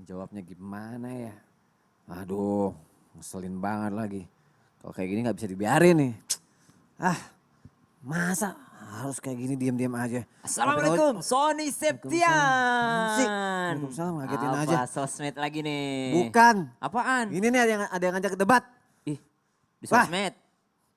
Jawabnya gimana ya? Aduh, ngeselin banget lagi. Kalau kayak gini nggak bisa dibiarin nih. Ah, masa harus kayak gini diam-diam aja. Assalamualaikum, Sony Apaan sih? Septian. Waalaikumsalam, ngagetin aja. Apa sosmed lagi nih? Bukan. Apaan? Ini nih ada yang ngajak debat. Ih, di Wah. sosmed.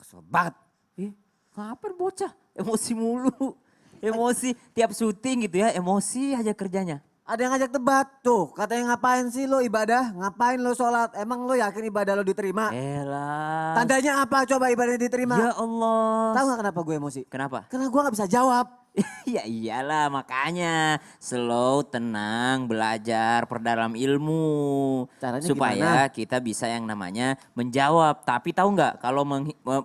Kesel banget. Ih, kapan bocah? Emosi mulu. Emosi tiap syuting gitu ya, emosi aja kerjanya. Ada yang ngajak debat tuh, katanya ngapain sih lo ibadah, ngapain lo sholat, emang lo yakin ibadah lo diterima? Elah. Tandanya apa coba ibadahnya diterima? Ya Allah. Tahu gak kenapa gue emosi? Kenapa? Karena gue gak bisa jawab. Ya iyalah makanya slow, tenang, belajar, perdalam ilmu. Caranya Supaya gimana? kita bisa yang namanya menjawab. Tapi tahu nggak kalau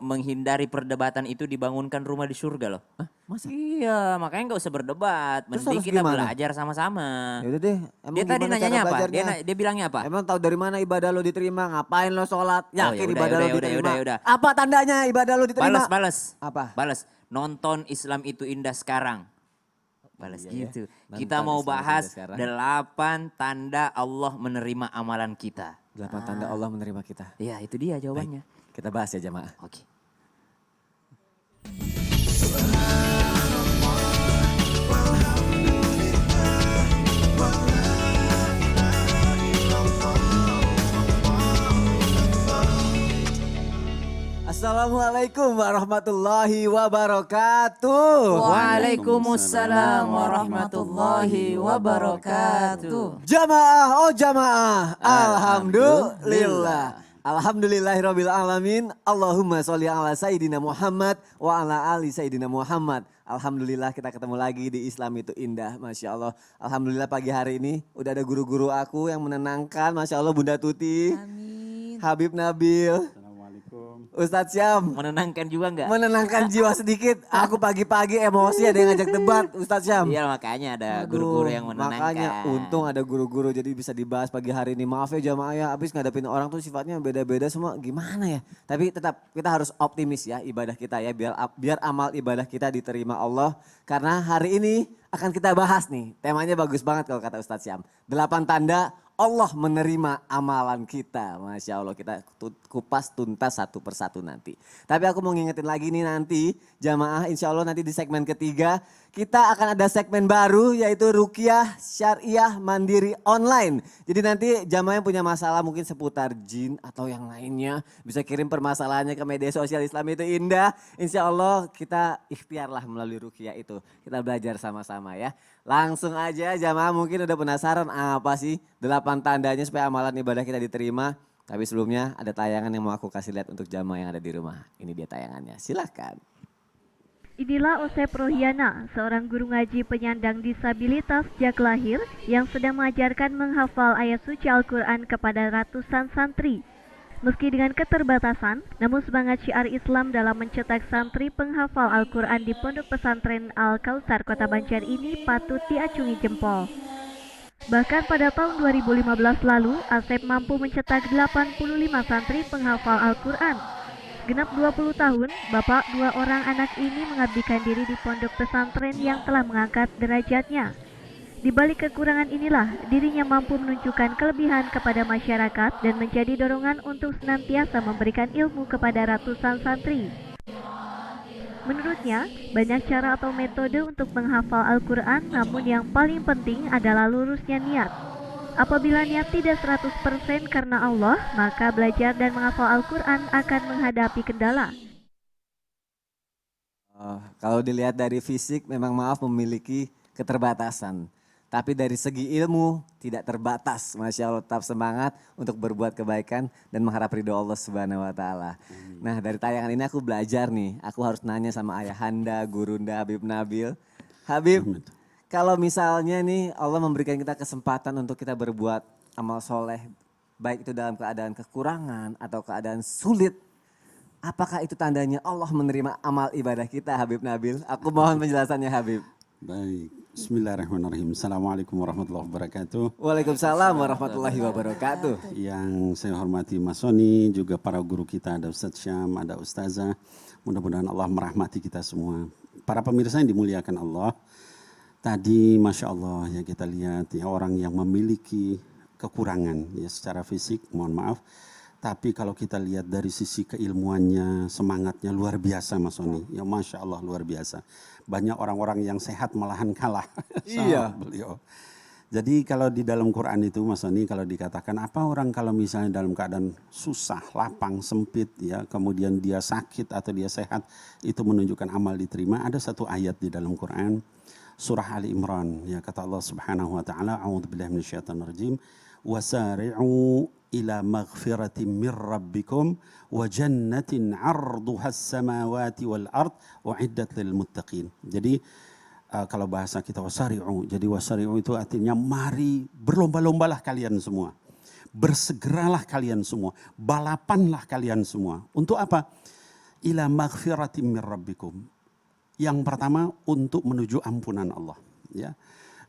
menghindari perdebatan itu dibangunkan rumah di surga loh. Hah, masa? Iya makanya nggak usah berdebat. Terus Mending harus kita gimana? belajar sama-sama. Ya udah deh, emang Dia tadi gimana cara nanyanya apa? belajarnya? Dia bilangnya apa? Emang tahu dari mana ibadah lo diterima? Ngapain lo sholat? Oh, Yakin yaudah, ibadah lo yaudah, diterima? yaudah. Apa tandanya ibadah lo diterima? Balas. Apa? Balas. Nonton Islam itu indah sekarang. Balas Iya ya. gitu. Nonton Kita mau Islam itu bahas indah sekarang. 8 tanda Allah menerima amalan kita. 8 tanda Allah menerima kita. Iya itu dia jawabannya. Kita bahas ya jamaah. Oke. Assalamualaikum warahmatullahi wabarakatuh. Waalaikumsalam warahmatullahi wabarakatuh. Jamaah, oh jamaah. Alhamdulillah. Alhamdulillahirabbil alamin. Allahumma sholli ala sayyidina Muhammad wa ala ali sayyidina Muhammad. Alhamdulillah kita ketemu lagi di Islam itu indah, Masya Allah. Alhamdulillah pagi hari ini udah ada guru-guru aku yang menenangkan, Masya Allah Bunda Tuti. Amin. Habib Nabil. Ustadz Syam. Menenangkan juga enggak? Menenangkan jiwa sedikit. Aku pagi-pagi emosi ada yang ngajak debat Ustadz Syam. Iya makanya ada Aduh, guru-guru yang menenangkan. Makanya untung ada guru-guru jadi bisa dibahas pagi hari ini. Maaf ya jamaah ya, habis ngadepin orang tuh sifatnya beda-beda semua. Gimana ya? Tapi tetap kita harus optimis ya ibadah kita ya. Biar amal ibadah kita diterima Allah. Karena hari ini akan kita bahas nih. Temanya bagus banget kalau kata Ustadz Syam. 8 tanda Allah menerima amalan kita. Masya Allah kita kupas tuntas satu persatu nanti. Tapi aku mau ngingetin lagi nih nanti jamaah insya Allah nanti di segmen ketiga. Kita akan ada segmen baru yaitu Ruqyah Syariah Mandiri Online. Jadi nanti jamaah yang punya masalah mungkin seputar jin atau yang lainnya. Bisa kirim permasalahannya ke media sosial Islam itu indah. Insya Allah kita ikhtiarlah melalui Ruqyah itu. Kita belajar sama-sama ya. Langsung aja jamaah mungkin udah penasaran apa sih 8 tandanya supaya amalan ibadah kita diterima. Tapi sebelumnya ada tayangan yang mau aku kasih lihat untuk jamaah yang ada di rumah. Ini dia tayangannya, silakan. Inilah Osep Rohiana, seorang guru ngaji penyandang disabilitas sejak lahir yang sedang mengajarkan menghafal ayat suci Al-Quran kepada ratusan santri. Meski dengan keterbatasan, namun semangat syiar Islam dalam mencetak santri penghafal Al-Quran di Pondok Pesantren Al-Kautsar Kota Banjar ini patut diacungi jempol. Bahkan pada tahun 2015 lalu, Asep mampu mencetak 85 santri penghafal Al-Quran. Genap 20 tahun, bapak 2 orang anak ini mengabdikan diri di pondok pesantren yang telah mengangkat derajatnya. Di balik kekurangan inilah, dirinya mampu menunjukkan kelebihan kepada masyarakat dan menjadi dorongan untuk senantiasa memberikan ilmu kepada ratusan santri. Menurutnya, banyak cara atau metode untuk menghafal Al-Quran, namun yang paling penting adalah lurusnya niat. Apabila niat tidak 100% karena Allah, maka belajar dan menghafal Al-Quran akan menghadapi kendala. Kalau dilihat dari fisik memang maaf memiliki keterbatasan. Tapi dari segi ilmu tidak terbatas. Masya Allah tetap semangat untuk berbuat kebaikan dan mengharap ridho Allah Subhanahu wa Ta'ala. Nah dari tayangan ini aku belajar nih. Aku harus nanya sama ayahanda, gurunda, Habib Nabil. Habib, kalau misalnya nih Allah memberikan kita kesempatan untuk kita berbuat amal soleh. Baik itu dalam keadaan kekurangan atau keadaan sulit. Apakah itu tandanya Allah menerima amal ibadah kita Habib Nabil? Aku mohon penjelasannya Habib. Baik, bismillahirrahmanirrahim. Assalamualaikum warahmatullahi wabarakatuh. Waalaikumsalam warahmatullahi wabarakatuh. Yang saya hormati Mas Sony, juga para guru kita, ada Ustadz Syam, ada Ustazah. Mudah-mudahan Allah merahmati kita semua. Para pemirsa yang dimuliakan Allah. Tadi Masya Allah ya kita lihat ya orang yang memiliki kekurangan ya secara fisik, mohon maaf. Tapi kalau kita lihat dari sisi keilmuannya, semangatnya luar biasa Mas Soni. Ya Masya Allah luar biasa. Banyak orang-orang yang sehat malahan kalah Iya. sama beliau. Jadi kalau di dalam Quran itu Mas Soni, kalau dikatakan apa orang kalau misalnya dalam keadaan susah, lapang, sempit ya, kemudian dia sakit atau dia sehat, itu menunjukkan amal diterima. Ada satu ayat di dalam Quran, surah Ali Imran, ya kata Allah Subhanahu wa taala, a'udzubillahi minasyaitonir rajim, wasari'u ila maghfiratin min rabbikum wa jannatin 'arduhas samawati wal ard u'iddat lil muttaqin. Jadi kalau bahasa kita wasari'u, jadi wasari'u itu artinya mari berlomba-lombalah kalian semua. Bersegeralah kalian semua, balapanlah kalian semua. Untuk apa? Ila maghfiratin min rabbikum. Yang pertama untuk menuju ampunan Allah, ya.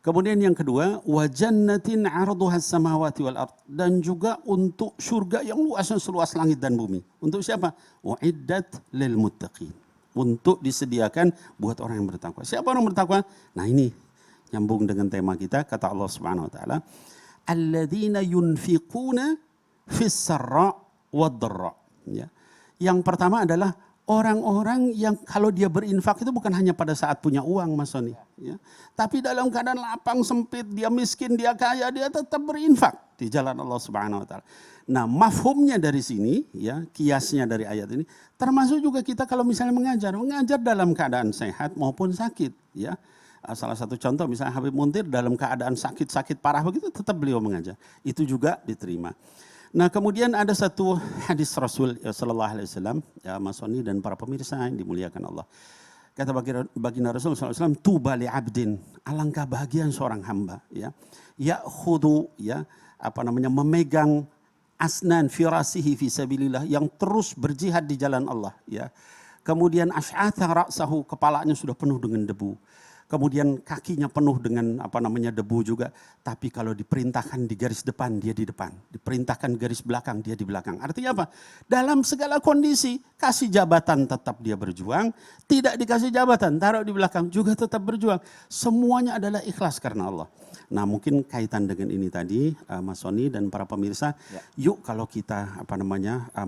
Kemudian yang kedua, wa jannatin 'arduhas samawati wal ard, dan juga untuk surga yang luasnya seluas langit dan bumi. Untuk siapa? U'iddat lil muttaqin. Untuk disediakan buat orang yang bertakwa. Siapa orang bertakwa? Nah ini nyambung dengan tema kita, kata Allah Subhanahu wa taala, alladzina yunfiquna fis sarra wad dharra. Ya. Yang pertama adalah orang-orang yang kalau dia berinfak itu bukan hanya pada saat punya uang Mas Soni, ya. Tapi dalam keadaan lapang sempit, dia miskin, dia kaya, dia tetap berinfak di jalan Allah Subhanahu wa taala. Nah, mafhumnya dari sini ya, kiasnya dari ayat ini termasuk juga kita kalau misalnya mengajar dalam keadaan sehat maupun sakit, ya. Salah satu contoh misalnya Habib Muntir dalam keadaan sakit parah begitu tetap beliau mengajar. Itu juga diterima. Nah kemudian ada satu hadis Rasul sallallahu alaihi wasallam, ya Mas Soni dan para pemirsa yang dimuliakan Allah. Kata baginda Rasul sallallahu alaihi wasallam, tuba li abdin, alangkah bahagia seorang hamba, ya. Ya'khudhu, ya, memegang asnan firasihi fi sabilillah, yang terus berjihad di jalan Allah, ya. Kemudian asy'atha ra'sahu, kepalanya sudah penuh dengan debu. Kemudian kakinya penuh dengan debu juga. Tapi kalau diperintahkan di garis depan, dia di depan. Diperintahkan garis belakang, dia di belakang. Artinya apa? Dalam segala kondisi, kasih jabatan tetap dia berjuang. Tidak dikasih jabatan, taruh di belakang juga tetap berjuang. Semuanya adalah ikhlas karena Allah. Nah mungkin kaitan dengan ini tadi Mas Soni dan para pemirsa, ya. Yuk kalau kita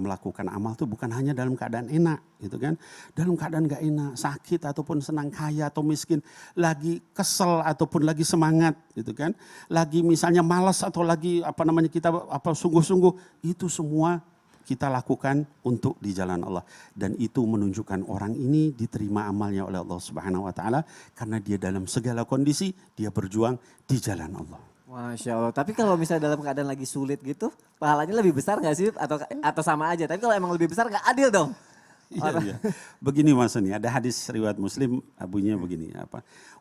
melakukan amal itu bukan hanya dalam keadaan enak, gitu kan? Dalam keadaan gak enak, sakit ataupun senang, kaya atau miskin, lagi kesel ataupun lagi semangat, gitu kan? Lagi misalnya malas atau lagi kita sungguh-sungguh, itu semua kita lakukan untuk di jalan Allah, dan itu menunjukkan orang ini diterima amalnya oleh Allah Subhanahu wa taala karena dia dalam segala kondisi dia berjuang di jalan Allah. Masya Allah. Tapi kalau misalnya dalam keadaan lagi sulit gitu, pahalanya lebih besar nggak sih? Atau sama aja? Tapi kalau emang lebih besar nggak adil dong? Iya. Begini Mas Soni, ada hadis riwayat Muslim, bunyinya begini,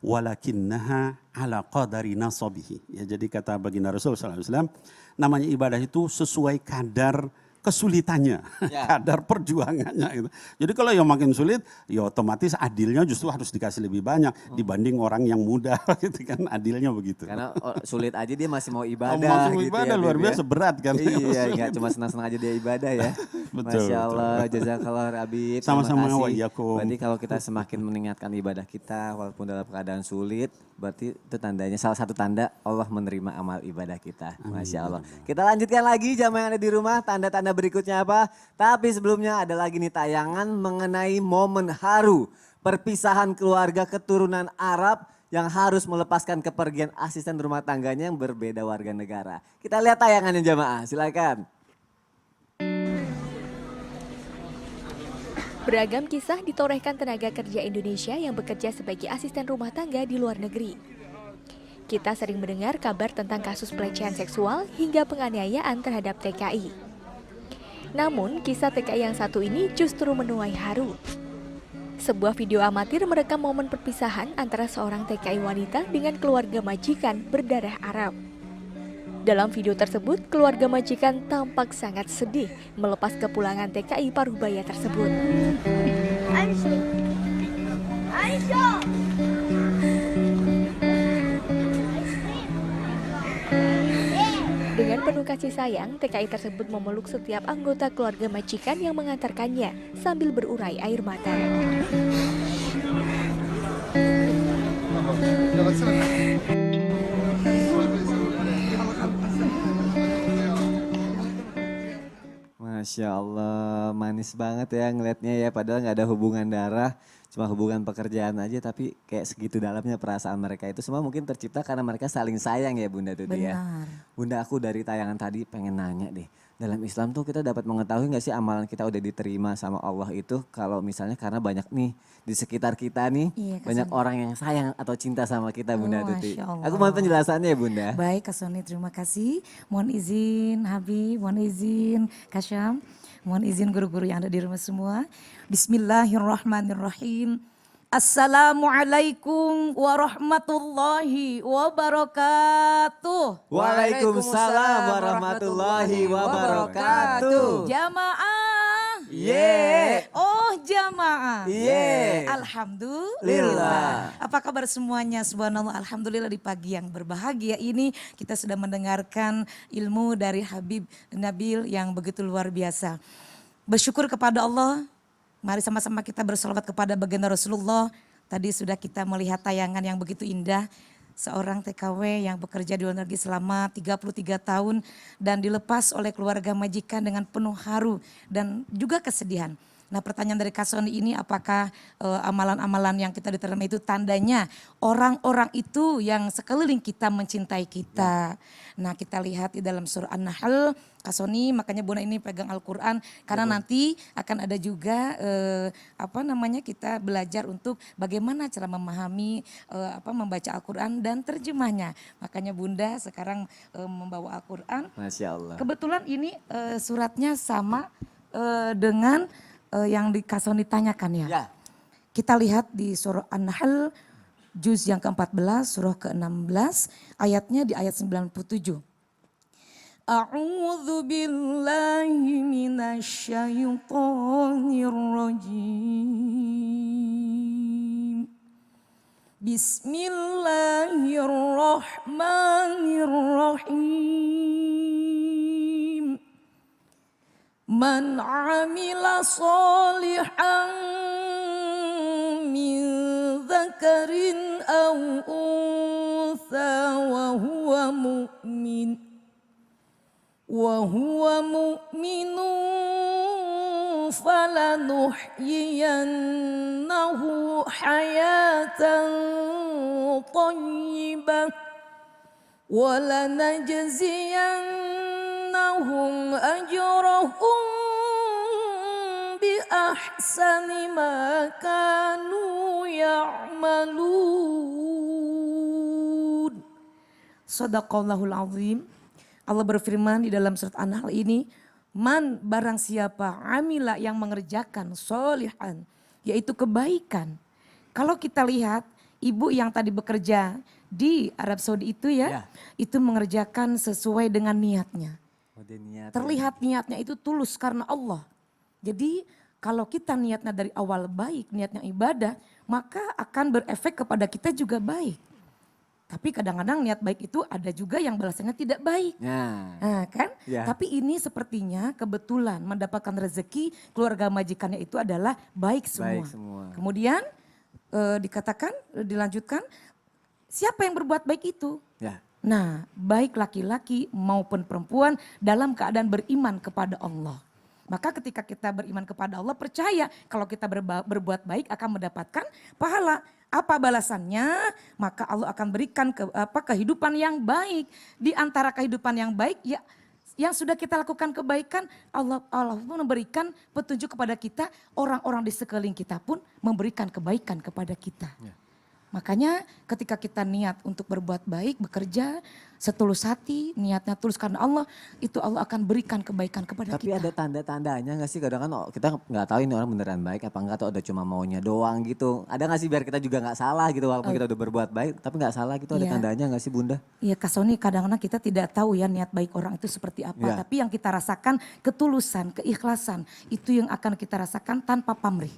walakinnaha ala qadari nasabihi. Ya, jadi kata baginda Rasul sallallahu alaihi wasallam, namanya ibadah itu sesuai kadar kesulitannya, ya. Kadar perjuangannya gitu. Jadi kalau yang makin sulit, ya otomatis adilnya justru harus dikasih lebih banyak dibanding orang yang mudah gitu kan, adilnya begitu. Karena sulit aja dia masih mau ibadah. Masih gitu ibadah ya, luar biasa berat kan. Iya, enggak cuma senang-senang aja dia ibadah ya. Betul, Masya Allah, jazakallah Habib. Sama-sama wa iyyakum. Berarti kalau kita semakin meningkatkan ibadah kita walaupun dalam keadaan sulit, berarti itu tandanya, salah satu tanda Allah menerima amal ibadah kita. Masya Allah. Kita lanjutkan lagi jamaah yang ada di rumah, tanda-tanda berikutnya apa? Tapi sebelumnya ada lagi nih tayangan mengenai momen haru perpisahan keluarga keturunan Arab yang harus melepaskan kepergian asisten rumah tangganya yang berbeda warga negara. Kita lihat tayangannya jamaah, silakan. Beragam kisah ditorehkan tenaga kerja Indonesia yang bekerja sebagai asisten rumah tangga di luar negeri. Kita sering mendengar kabar tentang kasus pelecehan seksual hingga penganiayaan terhadap TKI. Namun, kisah TKI yang satu ini justru menuai haru. Sebuah video amatir merekam momen perpisahan antara seorang TKI wanita dengan keluarga majikan berdarah Arab. Dalam video tersebut, keluarga majikan tampak sangat sedih melepas kepulangan TKI Parubaya tersebut. Aisyah! Dengan penuh kasih sayang, TKI tersebut memeluk setiap anggota keluarga majikan yang mengantarkannya sambil berurai air mata. Masya Allah, manis banget ya ngelihatnya ya. Padahal nggak ada hubungan darah, cuma hubungan pekerjaan aja. Tapi kayak segitu dalamnya perasaan mereka itu semua mungkin tercipta karena mereka saling sayang ya Bunda Tuti ya. Benar. Bunda, aku dari tayangan tadi pengen nanya deh. Dalam Islam tuh kita dapat mengetahui nggak sih amalan kita udah diterima sama Allah itu kalau misalnya karena banyak nih di sekitar kita nih Iya, Kak banyak Soni. orang yang sayang atau cinta sama kita Bunda Oh, Tuti. Masya Allah. Aku mohon penjelasannya ya Bunda. Baik Kak Soni, terima kasih. Mohon izin Habib, mohon izin Kak Syam, mohon izin guru-guru yang ada di rumah semua. Bismillahirrahmanirrahim. Assalamualaikum warahmatullahi wabarakatuh. Waalaikumsalam warahmatullahi wabarakatuh. Jamaah. Ye. Oh jamaah. Ye. Alhamdulillah. Apa kabar semuanya? Subhanallah, alhamdulillah di pagi yang berbahagia ini kita sudah mendengarkan ilmu dari Habib Nabil yang begitu luar biasa. Bersyukur kepada Allah. Mari sama-sama kita bersolawat kepada baginda Rasulullah. Tadi sudah kita melihat tayangan yang begitu indah. Seorang TKW yang bekerja di luar negeri selama 33 tahun dan dilepas oleh keluarga majikan dengan penuh haru dan juga kesedihan. Nah pertanyaan dari Kak Soni ini apakah amalan-amalan yang kita diterima itu tandanya orang-orang itu yang sekeliling kita mencintai kita. Nah kita lihat di dalam surah An-Nahl, Kak Soni makanya Bunda ini pegang Al-Quran karena nanti akan ada juga kita belajar untuk bagaimana cara memahami membaca Al-Quran dan terjemahnya. Makanya Bunda sekarang membawa Al-Quran. Masya Allah. Kebetulan ini suratnya sama dengan yang di Kak Soni tanyakan ya. Ya. Kita lihat di surah An-Nahl juz yang ke-14 surah ke-16 ayatnya di ayat 97. A'udzu billahi minasyaitonir rajim. Bismillahirrahmanirrahim. Man amila salihan min dzakarin aw untha wa huwa mu'minun falanuhyiyannahu hayatan thayyibah wa lanajziyannahum ajrahum bi ahsani ma kanu ya'malun. Shadaqallahul azim. Allah berfirman di dalam surat An-Nahl ini, man barang siapa amila yang mengerjakan solihan, yaitu kebaikan. Kalau kita lihat ibu yang tadi bekerja di Arab Saudi itu ya. Itu mengerjakan sesuai dengan niatnya. Terlihat niatnya itu tulus karena Allah. Jadi kalau kita niatnya dari awal baik, niatnya ibadah, maka akan berefek kepada kita juga baik. Tapi kadang-kadang niat baik itu ada juga yang balasannya tidak baik. Nah, kan? Ya. Tapi ini sepertinya kebetulan mendapatkan rezeki keluarga majikannya itu adalah baik semua. Baik semua. Kemudian dilanjutkan, siapa yang berbuat baik itu? Ya. Nah, baik laki-laki maupun perempuan dalam keadaan beriman kepada Allah. Maka ketika kita beriman kepada Allah, percaya kalau kita berbuat baik akan mendapatkan pahala. Apa balasannya? Maka Allah akan berikan kehidupan yang baik. Di antara kehidupan yang baik, ya yang sudah kita lakukan kebaikan, Allah pun memberikan petunjuk kepada kita, orang-orang di sekeliling kita pun memberikan kebaikan kepada kita. Ya. Makanya ketika kita niat untuk berbuat baik, bekerja setulus hati, niatnya tulus karena Allah, itu Allah akan berikan kebaikan kepada Tapi kita. ada tanda-tandanya gak sih? Kadang kan kita nggak tahu ini orang beneran baik apa enggak, atau ada cuma maunya doang gitu. Ada gak sih biar kita juga nggak salah gitu, walaupun kita udah berbuat baik tapi nggak salah gitu, ada Iya. tandanya gak sih Bunda? Iya Kak Soni, kadang-kadang kita tidak tahu ya niat baik orang itu seperti apa. Ya. Tapi yang kita rasakan ketulusan, keikhlasan, itu yang akan kita rasakan tanpa pamrih.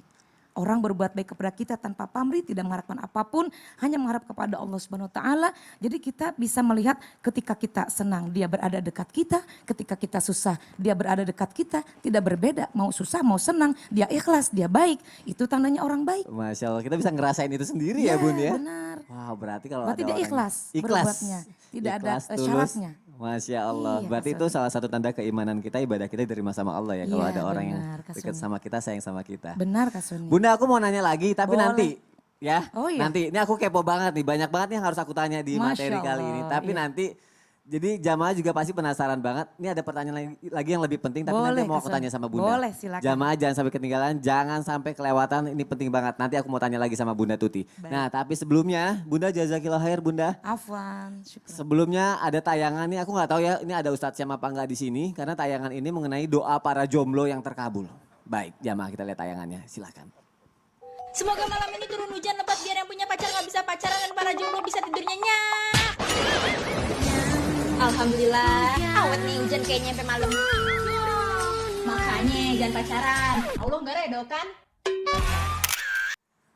Orang berbuat baik kepada kita tanpa pamrih, tidak mengharapkan apapun, hanya mengharap kepada Allah Subhanahu wa taala. Jadi kita bisa melihat ketika kita senang dia berada dekat kita, ketika kita susah dia berada dekat kita, tidak berbeda, mau susah mau senang, dia ikhlas, dia baik. Itu tandanya orang baik. Masya Allah, kita bisa ngerasain itu sendiri ya Bun ya? Benar. Wah berarti kalau Berarti ada dia orang ikhlas berbuatnya, tidak ada Ikhlas, tulus. syaratnya. Masya Allah. Iya, Berarti Kak itu Sony. salah satu tanda keimanan kita, ibadah kita diterima sama Allah ya. Kalau Iya, ada orang yang benar, Kak dekat Sony. sama kita, sayang sama kita. Benar Kak Sony. Bunda, aku mau nanya lagi, tapi Boleh. nanti ya. Oh iya. Nanti, ini aku kepo banget nih, banyak banget nih yang harus aku tanya di Masya materi kali ini. Allah, Tapi iya. nanti, jadi jamaah juga pasti penasaran banget. Ini ada pertanyaan lagi yang lebih penting, tapi nanti Boleh, mau Kak aku Sony. tanya sama Bunda. Boleh, silakan. Jamaah jangan sampai ketinggalan, jangan sampai kelewatan, ini penting banget. Nanti aku mau tanya lagi sama Bunda Tuti. Baik. Nah, tapi sebelumnya, Bunda jazakillah khair Bunda. Afwan, syukur. Sebelumnya ada tayangan nih, aku nggak tahu ya ini ada Ustadz Syam apa enggak di sini. Karena tayangan ini mengenai doa para jomblo yang terkabul. Baik, jamaah kita lihat tayangannya, silakan. Semoga malam ini turun hujan lebat biar yang punya pacar nggak bisa pacaran dan para jomblo bisa tidur nyenyak. Alhamdulillah, awet nih hujan kayaknya sampai malam. Makanya jangan pacaran. Allah nggak redo kan?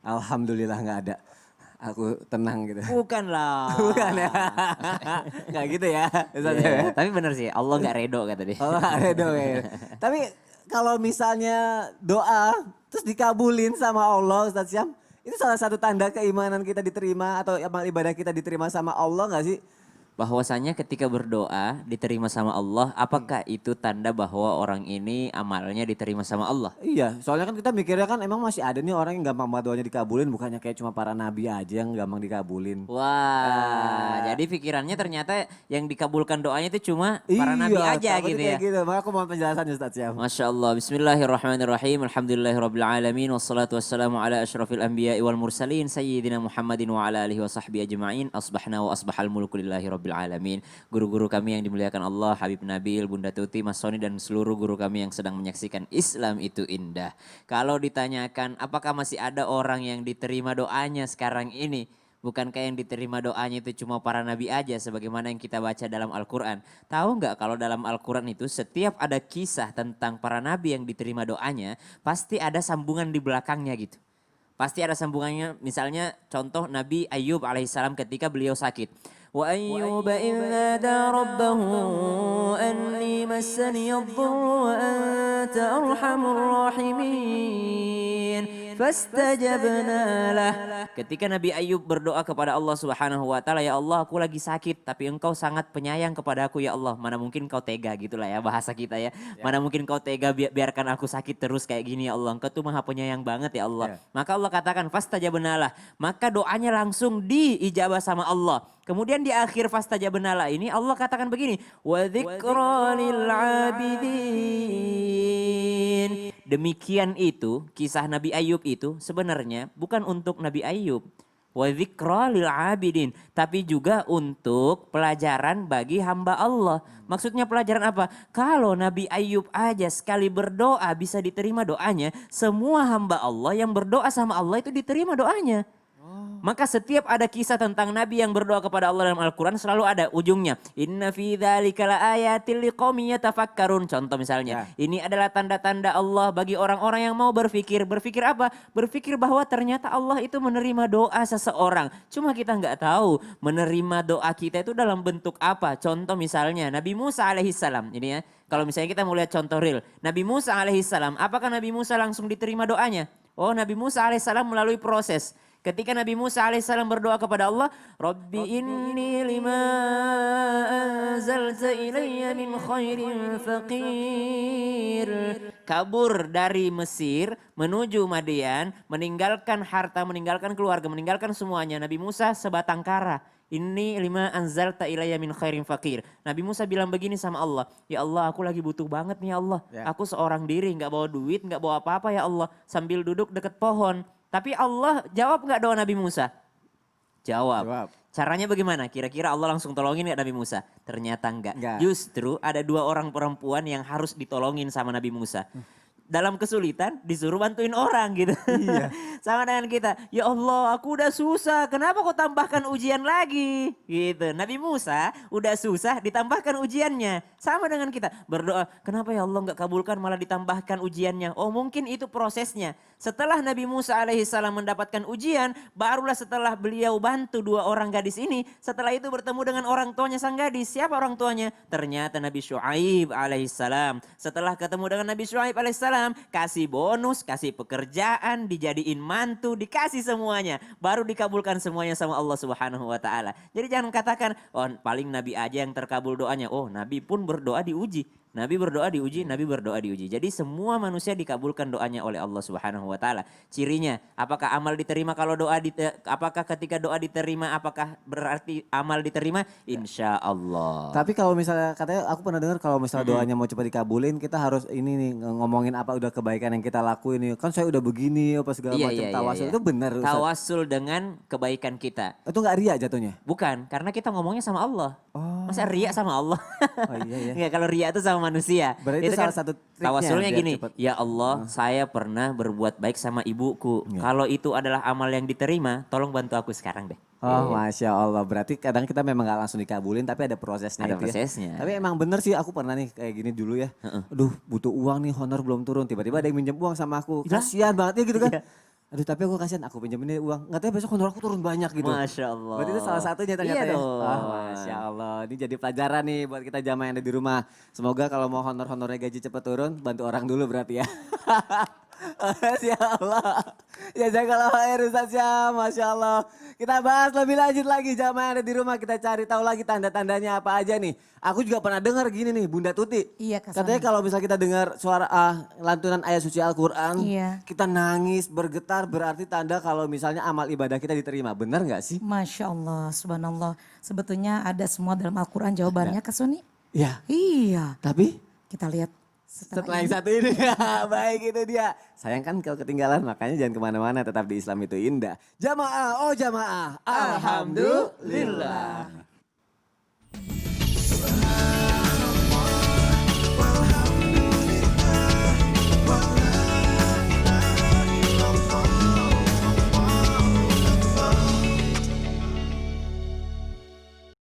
Alhamdulillah nggak ada. Aku tenang gitu. Bukanlah. Bukan ya? Nggak gitu ya. Ustadz Iya, ya? tapi bener sih, Allah nggak redo kata dia. Oh, ada dong ya. Tapi kalau misalnya doa terus dikabulin sama Allah Ustadz Syam. Itu salah satu tanda keimanan kita diterima atau amal ibadah kita diterima sama Allah nggak sih? Bahwasanya ketika berdoa diterima sama Allah, apakah itu tanda bahwa orang ini amalnya diterima sama Allah? Iya, soalnya kan kita mikirnya kan emang masih ada nih orang yang gampang banget doanya dikabulin, bukannya kayak cuma para nabi aja yang gampang dikabulin. Wah, jadi pikirannya ternyata yang dikabulkan doanya itu cuma para nabi aja takutnya gitu ya. kayak gitu. Maka aku mau penjelasan Ustadz Syam. Masya Allah, bismillahirrahmanirrahim, alhamdulillahirrabbilalamin, wassalatu wassalamu ala ashrafil anbiya wal mursalin, sayyidina Muhammadin wa ala alihi wa sahbihi ajma'in, asbahna wa asbahal mulku lillahi rabbil alamin. Guru-guru kami yang dimuliakan Allah, Habib Nabil, Bunda Tuti, Mas Soni dan seluruh guru kami yang sedang menyaksikan Islam itu indah. Kalau ditanyakan apakah masih ada orang yang diterima doanya sekarang ini? Bukankah yang diterima doanya itu cuma para nabi aja sebagaimana yang kita baca dalam Al-Quran? Tahu nggak kalau dalam Al-Quran itu setiap ada kisah tentang para nabi yang diterima doanya, pasti ada sambungan di belakangnya gitu. Pasti ada sambungannya, misalnya contoh Nabi Ayub alaihissalam ketika beliau sakit. Wa ayyuba idza rabbahu anni massani ad-dhurru wa anta arhamur rahimin fastajabna lah. Ketika Nabi Ayub berdoa kepada Allah Subhanahu wa taala, ya Allah aku lagi sakit tapi engkau sangat penyayang kepada aku ya Allah. Mana mungkin kau tega gitulah ya bahasa kita ya. Mana mungkin kau tega biarkan aku sakit terus kayak gini ya Allah. Engkau tuh maha penyayang banget ya Allah. Maka Allah katakan fastajabna lah. Maka doanya langsung diijabah sama Allah. Kemudian di akhir fastajabna lah ini Allah katakan begini, wa dzikra lil abidin. Demikian itu kisah Nabi Ayub itu sebenarnya bukan untuk Nabi Ayub. Wa dzikra lil abidin, tapi juga untuk pelajaran bagi hamba Allah. Maksudnya pelajaran apa? Kalau Nabi Ayub aja sekali berdoa bisa diterima doanya, semua hamba Allah yang berdoa sama Allah itu diterima doanya. Maka setiap ada kisah tentang Nabi yang berdoa kepada Allah dalam Al-Quran selalu ada ujungnya. Inna fi dzalika laayatil liqaumin yatafakkarun. Contoh misalnya, ini adalah tanda-tanda Allah bagi orang-orang yang mau berpikir. Berpikir apa? Berpikir bahwa ternyata Allah itu menerima doa seseorang. Cuma kita nggak tahu menerima doa kita itu dalam bentuk apa. Contoh misalnya Nabi Musa alaihissalam. Ini ya, kalau misalnya kita mau lihat contoh real. Nabi Musa alaihissalam, apakah Nabi Musa langsung diterima doanya? Oh, Nabi Musa alaihissalam melalui proses. Ketika Nabi Musa alaihissalam berdoa kepada Allah, Rabbi inni lima anzalta ilayya min khairin faqir. Kabur dari Mesir menuju Madian, meninggalkan harta, meninggalkan keluarga, meninggalkan semuanya. Nabi Musa sebatang kara. Ini lima anzalta ilayya min khairin faqir. Nabi Musa bilang begini sama Allah, ya Allah aku lagi butuh banget nih ya Allah. Aku seorang diri, gak bawa duit, gak bawa apa-apa ya Allah. Sambil duduk deket pohon. Tapi Allah jawab nggak doa Nabi Musa? Jawab. Caranya bagaimana? Kira-kira Allah langsung tolongin nggak Nabi Musa? Ternyata enggak. Justru ada 2 orang perempuan yang harus ditolongin sama Nabi Musa. Dalam kesulitan disuruh bantuin orang gitu. Iya. Sama dengan kita. Ya Allah aku udah susah. Kenapa kau tambahkan ujian lagi? Gitu. Nabi Musa udah susah ditambahkan ujiannya. Sama dengan kita. Berdoa. Kenapa ya Allah gak kabulkan malah ditambahkan ujiannya? Oh mungkin itu prosesnya. Setelah Nabi Musa alaihissalam mendapatkan ujian. Barulah setelah beliau bantu 2 orang gadis ini. Setelah itu bertemu dengan orang tuanya sang gadis. Siapa orang tuanya? Ternyata Nabi Syuaib alaihissalam. Setelah ketemu dengan Nabi Syuaib alaihissalam. Islam, kasih bonus, kasih pekerjaan, dijadiin mantu, dikasih semuanya. Baru dikabulkan semuanya sama Allah Subhanahu wa taala. Jadi jangan katakan, oh paling Nabi aja yang terkabul doanya. Oh, Nabi pun berdoa diuji. Nabi berdoa diuji, Nabi berdoa diuji. Jadi semua manusia dikabulkan doanya oleh Allah Subhanahu wa taala. Cirinya, apakah amal diterima kalau apakah ketika doa diterima apakah berarti amal diterima? Insya Allah. Tapi kalau misalnya katanya aku pernah dengar kalau misalnya doanya mau cepat dikabulin kita harus ini nih ngomongin apa udah kebaikan yang kita lakuin nih. Kan saya udah begini apa segala macam tawasul itu benar Ustaz. Tawasul dengan kebaikan kita. Itu enggak riya jatuhnya? Bukan, karena kita ngomongnya sama Allah. Masa riya sama Allah? Oh iya ya. Nggak, kalau riya itu sama manusia. Berarti itu salah satu triknya tawasulnya biar gini, cepet. ya Allah saya pernah berbuat baik sama ibuku. Kalau itu adalah amal yang diterima, tolong bantu aku sekarang deh. Oh Masya Allah, berarti kadang kita memang gak langsung dikabulin tapi ada prosesnya Ada itu prosesnya. ya. Tapi emang bener sih aku pernah nih kayak gini dulu ya. Aduh butuh uang nih, honor belum turun. Tiba-tiba ada yang minjem uang sama aku. Kasian banget ya gitu kan. Aduh tapi aku kasihan, aku pinjemin uang. Nggak tahu besok honor aku turun banyak gitu. Masya Allah. Berarti itu salah satunya ternyata Iya ya. dong. Masya Allah, ini jadi pelajaran nih buat kita jamaah yang ada di rumah. Semoga kalau mau honornya gaji cepat turun, bantu orang dulu berarti ya. Masya Allah. Ya jangan khair Ustaz ya, Masya Allah. Kita bahas lebih lanjut lagi jamaah yang ada di rumah. Kita cari tahu lagi tanda-tandanya apa aja nih. Aku juga pernah dengar gini nih Bunda Tuti. Iya, Kak Katanya Sony. kalau misalnya kita dengar suara lantunan ayat suci Al-Quran. Iya. Kita nangis, bergetar berarti tanda kalau misalnya amal ibadah kita diterima. Benar nggak sih? Masya Allah, subhanallah. Sebetulnya ada semua dalam Al-Quran jawabannya Kak Sony. Ya. Iya, Tapi kita lihat setelah yang satu ini, baik itu dia. Sayang kan kalau ketinggalan, makanya jangan kemana-mana, tetap di Islam itu indah. Jamaah, oh jamaah, alhamdulillah.